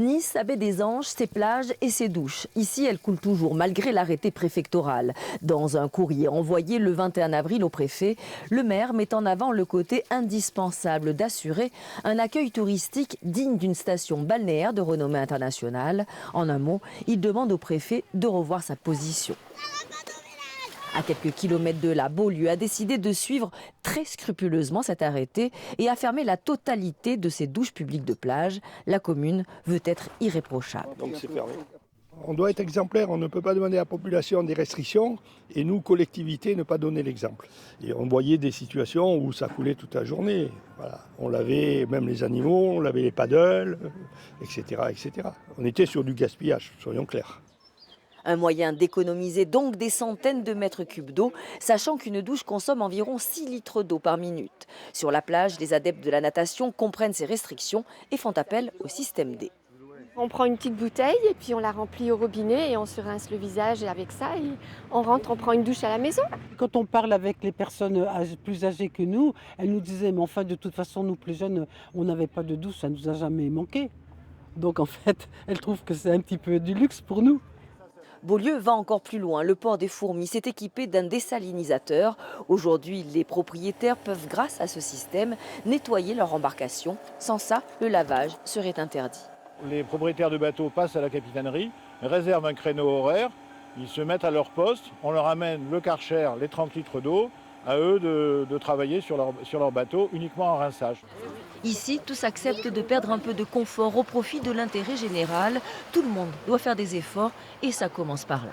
Nice avait des anges, ses plages et ses douches. Ici, elles coulent toujours, malgré l'arrêté préfectoral. Dans un courrier envoyé le 21 avril au préfet, le maire met en avant le côté indispensable d'assurer un accueil touristique digne d'une station balnéaire de renommée internationale. En un mot, il demande au préfet de revoir sa position. À quelques kilomètres de là, Beaulieu a décidé de suivre très scrupuleusement cet arrêté et a fermé la totalité de ses douches publiques de plage. La commune veut être irréprochable. Donc c'est fermé. On doit être exemplaire, on ne peut pas demander à la population des restrictions et nous, collectivités, ne pas donner l'exemple. Et on voyait des situations où ça coulait toute la journée. Voilà. On lavait même les animaux, on lavait les paddles, etc., etc. On était sur du gaspillage, soyons clairs. Un moyen d'économiser donc des centaines de mètres cubes d'eau, sachant qu'une douche consomme environ 6 litres d'eau par minute. Sur la plage, les adeptes de la natation comprennent ces restrictions et font appel au système D. On prend une petite bouteille et puis on la remplit au robinet et on se rince le visage et avec ça, on rentre, on prend une douche à la maison. Quand on parle avec les personnes plus âgées que nous, elles nous disaient, mais enfin de toute façon, nous plus jeunes, on n'avait pas de douche, ça ne nous a jamais manqué. Donc en fait, elles trouvent que c'est un petit peu du luxe pour nous. Beaulieu va encore plus loin. Le port des Fourmis s'est équipé d'un dessalinisateur. Aujourd'hui, les propriétaires peuvent, grâce à ce système, nettoyer leur embarcation. Sans ça, le lavage serait interdit. Les propriétaires de bateaux passent à la capitainerie, réservent un créneau horaire, ils se mettent à leur poste, on leur amène le Karcher, les 30 litres d'eau, à eux de travailler sur leur bateau uniquement en rinçage. Ici, tous acceptent de perdre un peu de confort au profit de l'intérêt général. Tout le monde doit faire des efforts et ça commence par là.